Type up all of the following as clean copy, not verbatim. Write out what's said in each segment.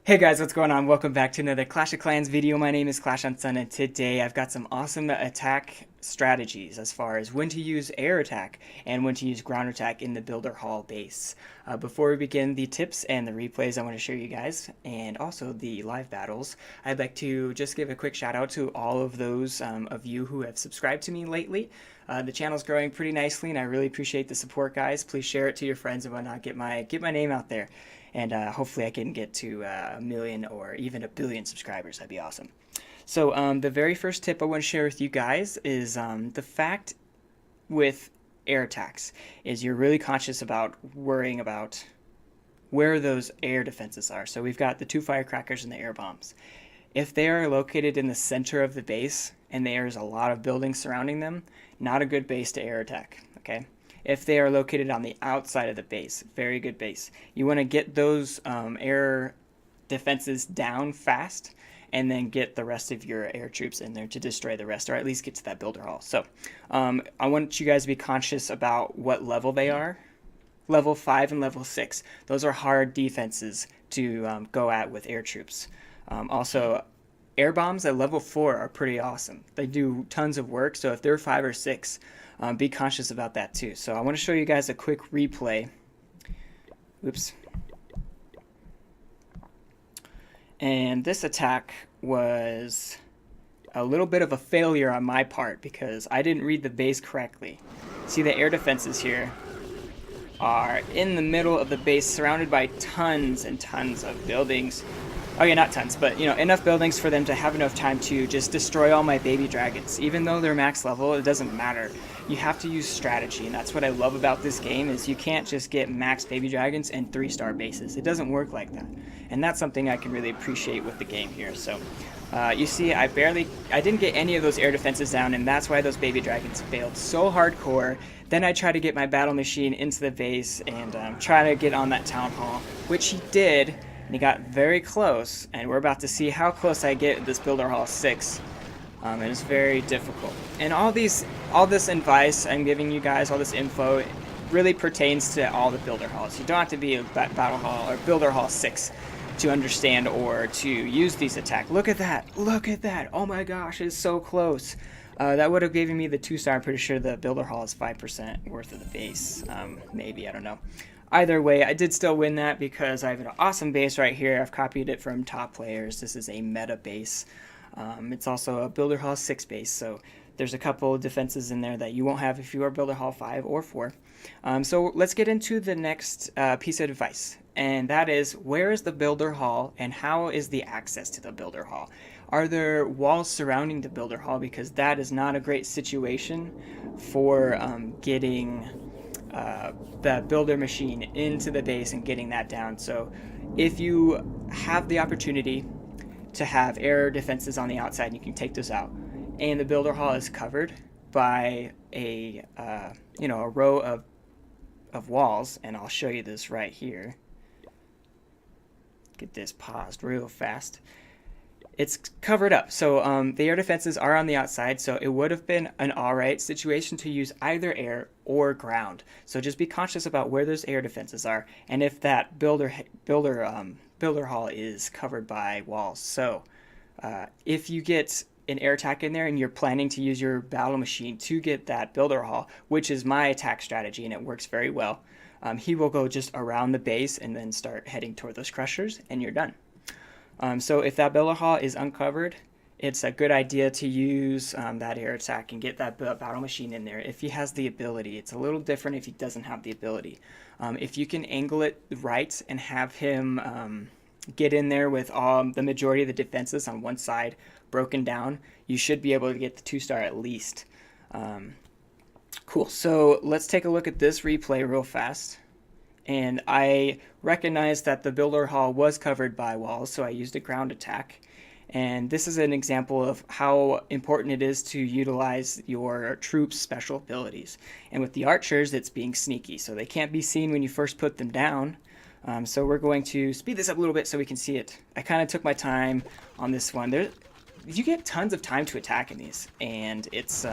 Hey guys, what's going on? Welcome back to another Clash of Clans video. My name is ClashonSon, and today I've got some awesome attack strategies as far as when to use air attack and when to use ground attack in the Builder Hall base. Before we begin the tips and the replays I want to show you guys, and also the live battles, I'd like to just give a quick shout out to all of those of you who have subscribed to me lately. The channel's growing pretty nicely, and I really appreciate the support, guys. Please share it to your friends and whatnot. Get my name out there. And hopefully I can get to a million or even a billion subscribers. That'd be awesome. So the very first tip I want to share with you guys is the fact with air attacks is you're really conscious about worrying about where those air defenses are. So we've got the two firecrackers and the air bombs. If they are located in the center of the base and there's a lot of buildings surrounding them, not a good base to air attack, okay? If they are located on the outside of the base, very good base. You want to get those air defenses down fast and then get the rest of your air troops in there to destroy the rest, or at least get to that builder hall. So I want you guys to be conscious about what level they are. Level 5 and level 6. Those are hard defenses to go at with air troops. Also, air bombs at level 4 are pretty awesome. They do tons of work, so if they're 5 or 6, be conscious about that too. So I want to show you guys a quick replay. Oops. And this attack was a little bit of a failure on my part because I didn't read the base correctly. See, the air defenses here are in the middle of the base, surrounded by tons and tons of buildings. Oh yeah, not tons, but enough buildings for them to have enough time to just destroy all my baby dragons. Even though they're max level, it doesn't matter. You have to use strategy, and that's what I love about this game is you can't just get max baby dragons and 3-star bases. It doesn't work like that. And that's something I can really appreciate with the game here. So you see, I didn't get any of those air defenses down, and that's why those baby dragons failed so hardcore. Then I tried to get my battle machine into the base and try to get on that town hall, which he did. And he got very close, and we're about to see how close I get with this Builder Hall 6. And it's very difficult. And all this advice I'm giving you guys, all this info, really pertains to all the Builder Halls. You don't have to be a Battle Hall or Builder Hall 6 to understand or to use these attacks. Look at that! Look at that! Oh my gosh, it's so close. That would have given me the 2-star. I'm pretty sure the Builder Hall is 5% worth of the base. Maybe, I don't know. Either way, I did still win that because I have an awesome base right here. I've copied it from top players. This is a meta base. It's also a Builder Hall 6 base, so there's a couple of defenses in there that you won't have if you are Builder Hall 5 or 4. So let's get into the next piece of advice, and that is, where is the Builder Hall and how is the access to the Builder Hall? Are there walls surrounding the Builder Hall? Because that is not a great situation for getting the builder machine into the base and getting that down. So if you have the opportunity to have air defenses on the outside, you can take those out, and the builder hall is covered by a row of walls, and I'll show you this right here. Get this paused real fast. It's covered up, so the air defenses are on the outside, so it would have been an alright situation to use either air or ground. So just be conscious about where those air defenses are, and if that builder hall is covered by walls. So if you get an air attack in there and you're planning to use your battle machine to get that builder hall, which is my attack strategy and it works very well, he will go just around the base and then start heading toward those crushers, and you're done. So if that builder hall is uncovered, it's a good idea to use that air attack and get that battle machine in there if he has the ability. It's a little different if he doesn't have the ability. If you can angle it right and have him get in there with the majority of the defenses on one side broken down, you should be able to get the 2-star at least. Cool, so let's take a look at this replay real fast. And I recognized that the builder hall was covered by walls, so I used a ground attack. And this is an example of how important it is to utilize your troops' special abilities. And with the archers, it's being sneaky, so they can't be seen when you first put them down. So we're going to speed this up a little bit so we can see it. I kind of took my time on this one. You get tons of time to attack in these, and it's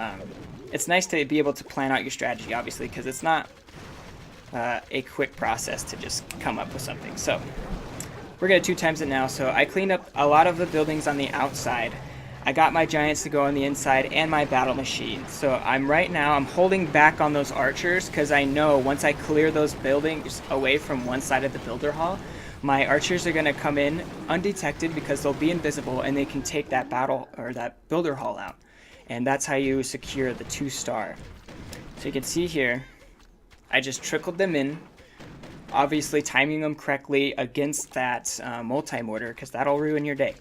nice to be able to plan out your strategy, obviously, because it's not a quick process to just come up with something. So we're going to 2 times it now. So I cleaned up a lot of the buildings on the outside. I got my giants to go on the inside and my battle machine. So I'm holding back on those archers because I know once I clear those buildings away from one side of the builder hall, my archers are going to come in undetected because they'll be invisible and they can take that battle or that builder hall out. And that's how you secure the 2-star. So you can see here, I just trickled them in, obviously timing them correctly against that multi-mortar because that'll ruin your day.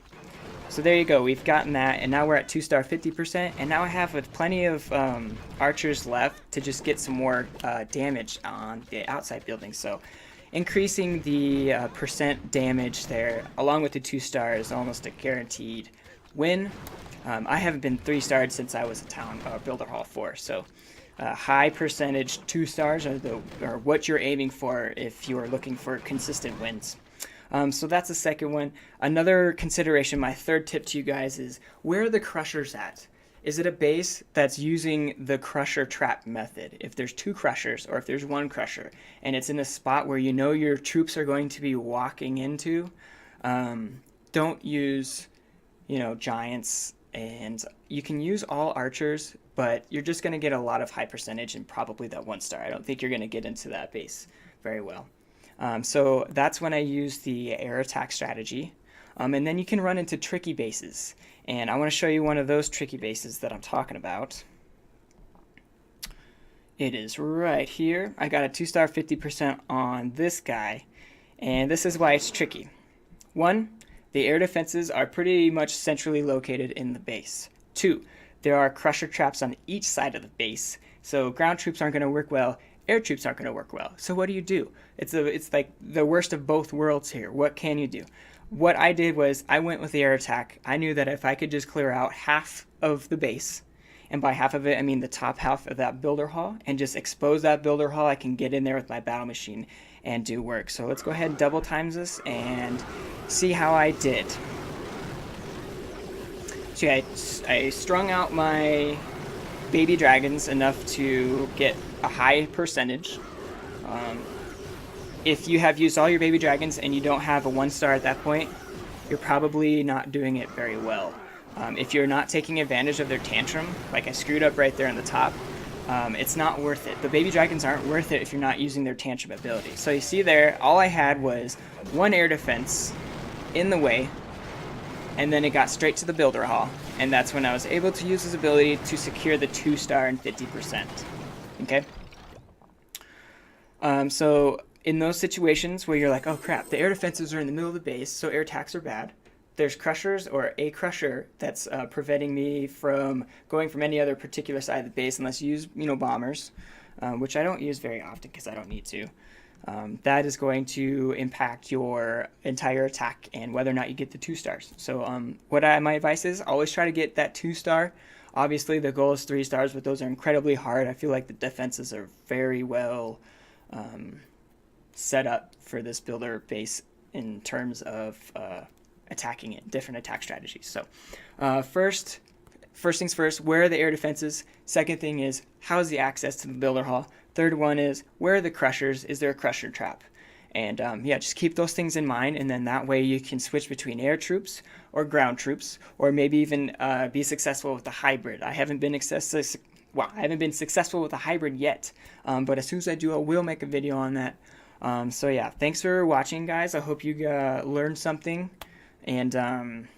So there you go, we've gotten that, and now we're at 2-star 50%, and now I have plenty of archers left to just get some more damage on the outside buildings. So increasing the percent damage there, along with the 2-star, is almost a guaranteed win. I haven't been 3-starred since I was a town builder hall 4, so high percentage 2-stars are what you're aiming for if you are looking for consistent wins. So that's the second one. Another consideration, my third tip to you guys is, where are the crushers at? Is it a base that's using the crusher trap method? If there's 2 crushers or if there's 1 crusher and it's in a spot where you know your troops are going to be walking into, don't use, giants, and you can use all archers, but you're just going to get a lot of high percentage and probably that 1-star. I don't think you're going to get into that base very well. So that's when I use the air attack strategy. And then you can run into tricky bases. And I want to show you one of those tricky bases that I'm talking about. It is right here. I got a 2-star 50% on this guy. And this is why it's tricky. 1, the air defenses are pretty much centrally located in the base. 2, there are crusher traps on each side of the base. So ground troops aren't going to work well. Air troops aren't going to work well. So what do? It's like the worst of both worlds here. What can you do? What I did was I went with the air attack. I knew that if I could just clear out half of the base, and by half of it I mean the top half of that builder hall, and just expose that builder hall, I can get in there with my battle machine and do work. So let's go ahead and double times this and see how I did. So yeah, I strung out my baby dragons enough to get a high percentage. If you have used all your baby dragons and you don't have a 1-star at that point, you're probably not doing it very well. If you're not taking advantage of their tantrum, like I screwed up right there on the top, it's not worth it. The baby dragons aren't worth it if you're not using their tantrum ability. So you see there, all I had was 1 air defense in the way, and then it got straight to the builder hall, and that's when I was able to use his ability to secure the 2-star and 50%. Okay? So in those situations where you're like, oh crap, the air defenses are in the middle of the base, so air attacks are bad. There's crushers or a crusher that's preventing me from going from any other particular side of the base unless you use, bombers, which I don't use very often because I don't need to. That is going to impact your entire attack and whether or not you get the 2-stars. So my advice is always try to get that 2-star. Obviously the goal is 3-stars, but those are incredibly hard. I feel like the defenses are very well set up for this builder base in terms of attacking it, different attack strategies. So first things first, where are the air defenses? Second thing is, how's the access to the builder hall? Third one is, where are the crushers? Is there a crusher trap? And just keep those things in mind, and then that way you can switch between air troops or ground troops, or maybe even be successful with the hybrid. I haven't been successful with a hybrid yet, but as soon as I do, I will make a video on that. So yeah, thanks for watching, guys. I hope you learned something, and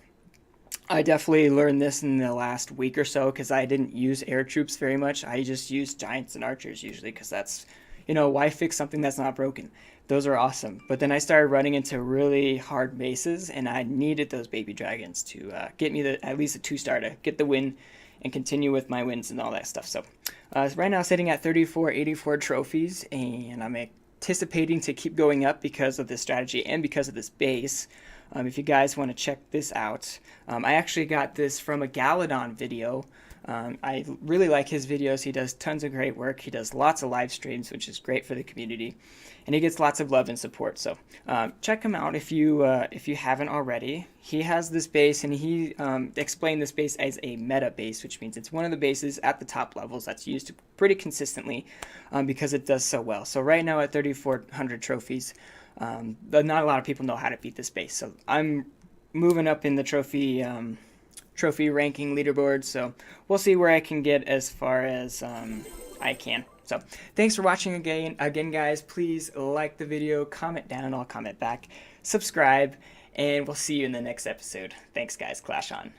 I definitely learned this in the last week or so because I didn't use air troops very much. I just used giants and archers usually because that's, why fix something that's not broken? Those are awesome. But then I started running into really hard bases, and I needed those baby dragons to get me at least a 2-star to get the win and continue with my wins and all that stuff. So right now sitting at 84 trophies, and I'm anticipating to keep going up because of this strategy and because of this base. If you guys want to check this out, I actually got this from a Galadon video. I really like his videos. He does tons of great work. He does lots of live streams, which is great for the community, and he gets lots of love and support. So check him out if you haven't already. He has this base, and he explained this base as a meta base, which means it's one of the bases at the top levels that's used pretty consistently because it does so well. So right now at 3,400 trophies, not a lot of people know how to beat this base. So I'm moving up in the trophy ranking leaderboard, so we'll see where I can get as far as I can. So thanks for watching again guys. Please like the video, comment down, I'll comment back, subscribe, and we'll see you in the next episode. Thanks guys. Clash on.